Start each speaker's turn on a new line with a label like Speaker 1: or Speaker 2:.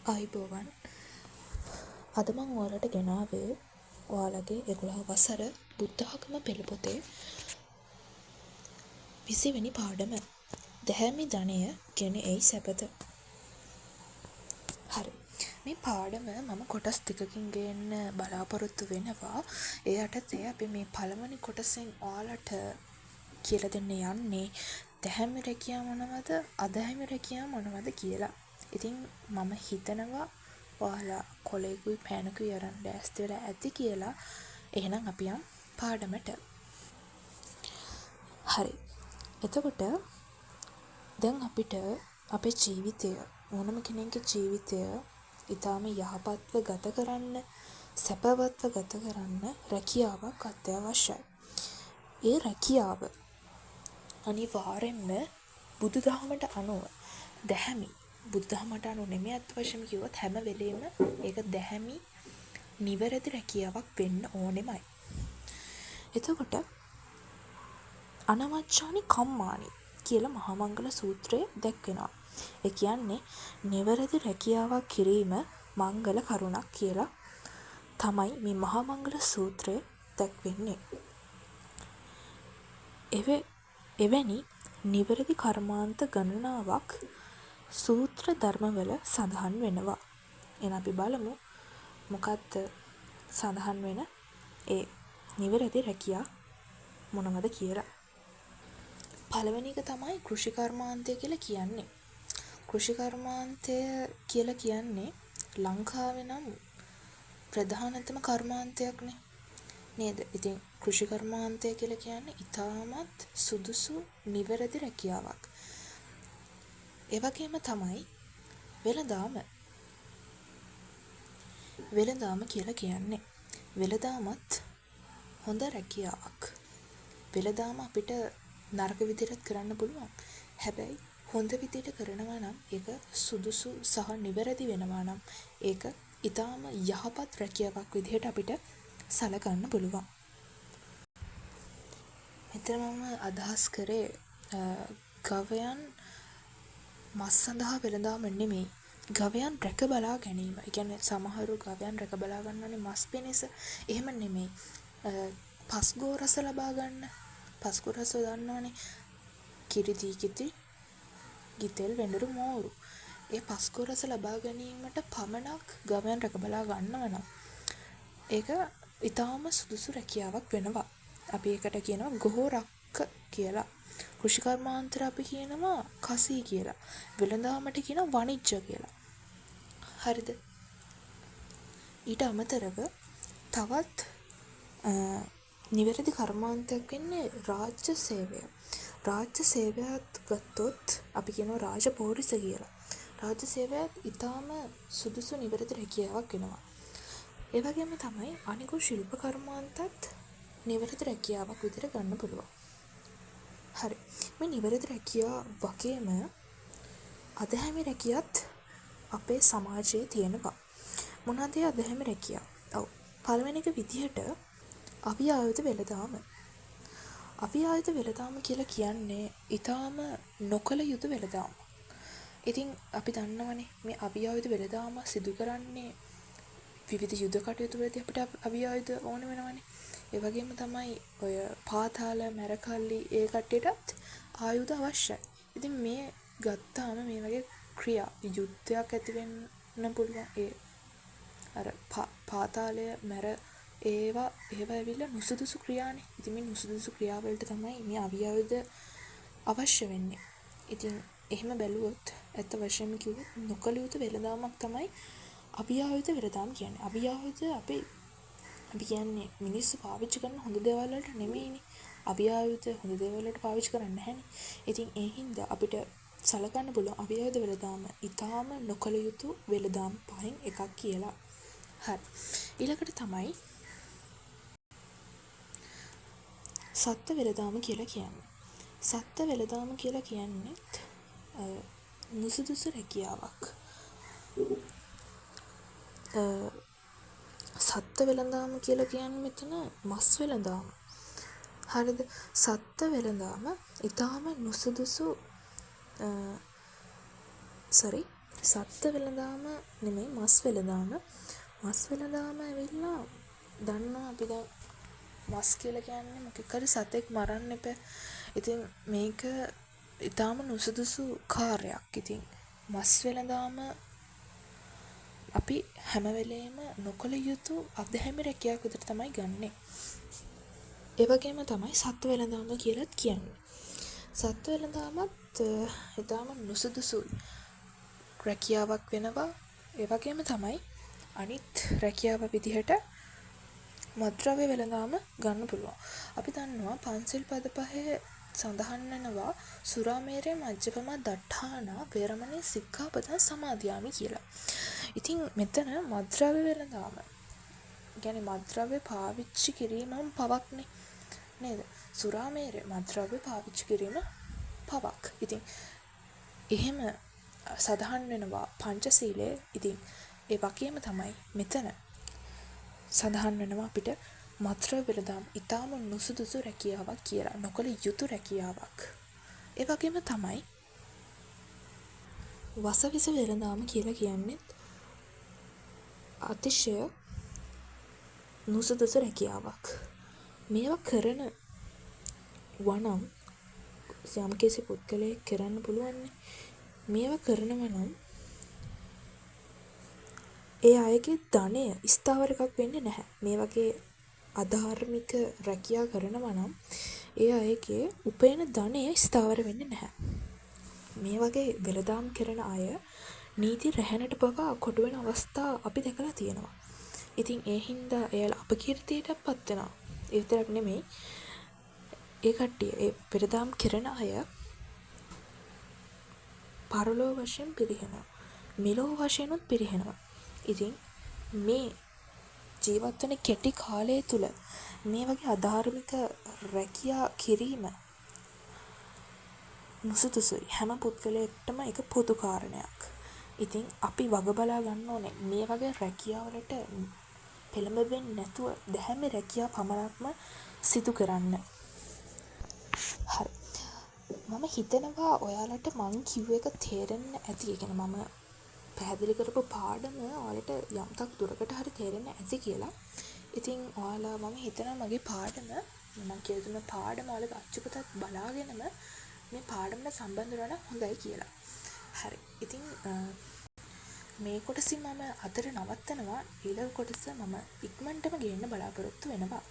Speaker 1: ආයිබෝවන්. අද මම ඔයාලට ගෙනාවේ ඔයාලගේ 11 වසර බුද්ධාගම පෙළ පොතේ 20 වෙනි පාඩම. දැහැමි ධනය ගෙන එයි සැපත. හරි. මේ පාඩම මම කොටස් දෙකකින් ගේන්න බලාපොරොත්තු වෙනවා. ඒ යටතේ අපි මේ පළවෙනි කොටසෙන් ඔයාලට කියලා දෙන්න යන්නේ දැහැමි රැකියා මොනවද, අදැහැමි රැකියා මොනවද කියලා. ඉතින් මම හිතනවා ඔයාලා කොලේකුයි පෑනකුයි අරන් ලෑස්ති වෙලා ඇති කියලා. එහෙනම් අපි යමු පාඩමට. හරි. එතකොට දැන් අපිට අපේ ජීවිතය, ඕනම කෙනෙකුගේ ජීවිතය ඊටාම යහපත්ව ගත කරන්න, සැපවත්ව ගත කරන්න රැකියාවක් අත්‍යවශ්‍යයි. ඒ රැකියාව අනිවාර්යෙන්ම බුදුදහමට අනුව දැහැමි, බුදුදහමට අනුව නෙමෙයි අත් වශයෙන්ම කිව්වොත් හැම වෙලෙම ඒක දැහැමි නිවැරදි රැකියාවක් වෙන්න ඕනෙමයි. එතකොට අනවච්ඡානි කම්මානි කියලා මහා මංගල සූත්‍රයේ දැක්වෙනවා. ඒ කියන්නේ නිවැරදි රැකියාවක් කිරීම මංගල කරුණක් කියලා තමයි මේ මහා මංගල සූත්‍රයේ දැක්වෙන්නේ. එවැනි නිවැරදි කර්මාන්ත ගණනාවක් සූත්‍ර ධර්මවල සඳහන් වෙනවා. එහෙනම් අපි බලමු මොකක්ද සඳහන් වෙන ඒ නිවැරදි රැකියා මොනවද කියලා. පළවෙනි එක තමයි කෘෂි කර්මාන්තය කියලා කියන්නේ. කෘෂි කර්මාන්තය කියලා කියන්නේ ලංකාවේ නම් ප්‍රධානතම කර්මාන්තයක්නේ නේද? ඉතින් කෘෂි කර්මාන්තය කියලා කියන්නේ ඉතාමත් සුදුසු නිවැරදි රැකියාවක්. ඒ වගේම තමයි වෙළඳාම කියලා කියන්නේ. වෙළඳාමත් හොඳ රැකියාවක්. වෙළඳාම අපිට නරක විදිහට කරන්න පුළුවන්. හැබැයි හොඳ විදිහට කරනවා නම් ඒක සුදුසු සහ නිවැරදි වෙනවා නම් ඒක ඊටාම යහපත් රැකියාවක් විදිහට අපිට සලකන්න පුළුවන්. මෙතන මම අදහස් කරේ ගවයන් මස් සඳහා වෙළඳාම නෙමෙයි. ගවයන් රැක බලා ගැනීම. ඒ කියන්නේ සමහරු ගවයන් රැක බලා ගන්නනේ මස් පිණිස. එහෙම නෙමෙයි. පස්ගෝ රස ලබා ගන්න. පස්ගෝ රස දන්නවනේ. කිරි දීකිති ගිතෙල් වෙඬරු මෝරු. ඒ පස්ගෝ රස ලබා ගැනීමට පමණක් ගවයන් රැක බලා ගන්නව නම් ඒක ඊටාම සුදුසු රැකියාවක් වෙනවා. අපි ඒකට කියනවා ගෝරක්ක කියලා. කෘෂි කර්මාන්තර අපි කියනවා කසී කියලා. වෙළඳාමට කියනවා වණිජ්‍ය කියලා. හරිද? ඊට අමතරව තවත් නිවැරදි කර්මාන්තයක් වෙන්නේ රාජ්‍ය සේවය. රාජ්‍ය සේවයත් ගත්තොත් අපි කියනවා රාජපෝරිස කියලා. රාජ්‍ය සේවයත් ඊටාම සුදුසු නිවැරදි රැකියාවක් වෙනවා. ඒ වගේම තමයි අනිකුත් ශිල්ප කර්මාන්තත් නිවැරදි රැකියාවක් විදිහට ගන්න පුළුවන්. හරි. මේ නිවැරදි රැකියාව වගේම අදහැමි රැකියත් අපේ සමාජයේ තියෙනවා. මොනවද ඒ අදහැමි රැකියාව? ඔව්. පළවෙනි එක විදිහට අවියායුධ වෙළඳාම. අවියායුධ වෙළඳාම කියලා කියන්නේ ඊටාම නොකල යුතු වෙළඳාම. ඉතින් අපි දන්නවනේ මේ අවියායුධ වෙළඳාම සිදු කරන්නේ විවිධ යුද කටයුතු වලදී අපිට අවියායුධ ඕන වෙනවනේ. ඒ වගේම තමයි ඔය පාතාල මැරකල්ලි ඒ කට්ටියටත් ආයුධ අවශ්‍යයි. ඉතින් මේ ගත්තාම මේ වගේ ක්‍රියා යුද්ධයක් ඇති වෙන්න පුළුවන්. ඒ අර පාතාලය මැර ඒවා ඇවිල්ලා නුසුදුසු ක්‍රියානේ. ඉතින් මේ නුසුදුසු ක්‍රියාවලට තමයි මේ අවියායුධ අවශ්‍ය වෙන්නේ. ඉතින් එහෙම බැලුවොත් ඇත්ත වශයෙන්ම කිව්වොත් නොකල යුතු වෙළඳාමක් තමයි අවියායුධ වෙළඳාම කියන්නේ. අවියායුධ අපි කියන්නේ මිනිස්සු පාවිච්චි කරන හොඳ දේවල් වලට නෙමෙයිනේ. අවියායුධ හොඳ දේවල් වලට පාවිච්චි කරන්නේ නැහැනේ. ඉතින් ඒ හින්දා අපිට සලකන්න පුළුවන් අවියායුධ වෙළඳාම ඊටාම නොකල යුතු වෙළඳාම් පහෙන් එකක් කියලා. හරි. ඊළඟට තමයි සත්ත්ව වෙළඳාම කියලා කියන්නේ. සත්ත්ව වෙළඳාම කියලා කියන්නේ නුසුදුසු රැකියාවක්. සත්ත්ව වෙළඳාම කියලා කියන්නේ මෙතන මස් වෙළඳාම. හරිද? සත්ත්ව වෙළඳාම ඊටාම නුසුදුසු සත්ත්ව වෙළඳාම නෙමෙයි මස් වෙළඳාම. මස් වෙළඳාම ඇවිල්ලා දන්නවා අපි දැන් මස් කියලා කියන්නේ මොකක් හරි සතෙක් මරන්න එපා. ඉතින් මේක ඊටාම නුසුදුසු කාර්යයක්. ඉතින් මස් වෙළඳාම අපි හැම වෙලේම නොකළ යුතු අධහැමි රැකියාවක් විදිහට තමයි ගන්නෙ. ඒ වගේම තමයි සත්ත්ව වෙළඳාම කියලත් කියන්නේ. සත්ත්ව වෙළඳාමත් ඊටාම නුසුදුසු රැකියාවක් වෙනවා. ඒ වගේම තමයි අනිත් රැකියාව විදිහට මත්ද්‍රව්‍ය වෙළඳාම ගන්න පුළුවන්. අපි දන්නවා පන්සිල් පද පහේ සඳහන් වෙනවා සුරාමේරය මජ්ජපමා දට්ඨානා වේරමණී සික්ඛාපදං සමාදියාමි කියලා. ඉතින් මෙතන මත්ද්‍රව්‍ය වෙළඳාම කියන්නේ මත්ද්‍රව්‍ය පාවිච්චි කිරීමම පවක්නේ නේද? සුරාමේරය මත්ද්‍රව්‍ය පාවිච්චි කිරීම පවක්. ඉතින් එහෙම සඳහන් වෙනවා පංචශීලයේ. ඉතින් ඒ වගේම තමයි මෙතන සඳහන් වෙනවා අපිට මත්ද්‍රව්‍ය වෙළඳාම ඊටාම නුසුදුසු රැකියාවක් කියලා. නොකළ යුතු රැකියාවක්. ඒ වගේම තමයි වසවිස වෙළඳාම කියලා කියන්නේ අතිශය නුසුදුසු රැකියාවක්. මේවා කරන වනම් යම්කිසි පුද්ගලයෙක් කරන්න පුළුවන්. මේවා කරනවා නම් ඒ අයගේ ධනය ස්ථාවර එකක් වෙන්නේ නැහැ. මේ වගේ අධාර්මික රැකියා කරනවා නම් ඒ අයගේ උපයන ධනය ස්ථාවර වෙන්නේ නැහැ. මේ වගේ වෙළඳාම් කරන අය නීති රැහැනට පවා කොටු වෙන අවස්ථා අපි දැකලා තියෙනවා. ඉතින් ඒ හින්දා එයාලා අපකීර්තියටත් පත් වෙනවා. ඒ විතරක් නෙමෙයි ඒ කට්ටිය ඒ වෙළඳාම් කරන අය පරලෝ වශයෙන් පිරිහෙනවා. මෙලෝ වශයෙන්ුත් පිරිහෙනවා. ඉතින් මේ ජීවත් වෙන කෙටි කාලය තුල මේ වගේ අධාර්මික රැකියා කිරීම නුසුදුසුයි. හැම පුද්ගලයෙක්ටම ඒක පොදු කාරණයක්. ඉතින් අපි වග බලා ගන්න ඕනේ මේ වගේ රැකියාවලට පෙළඹෙන්නේ නැතුව දැහැමි රැකියාව පමණක්ම සිදු කරන්න. හරි. මම හිතනවා ඔයාලට මං කිව්ව එක තේරෙන්න ඇති. ඒ කියන්නේ මම පැහැදිලි කරපු පාඩම ඔයාලට යම්තාක් දුරකට හරි තේරෙන්න ඇති කියලා. ඉතින් ඔයාලා මම හිතනවා මගේ පාඩම මම කියලා දුන්න පාඩම ඔයාලගේ අච්චුපතත් බලාගෙනම මේ පාඩමට සම්බන්ධ වෙනවා නම් හොඳයි කියලා. හරි. ඉතින් මේ කොටසින් මම අතර නවත්තනවා. ඊළඟ කොටස මම ඉක්මනටම ගේන්න බලාපොරොත්තු වෙනවා.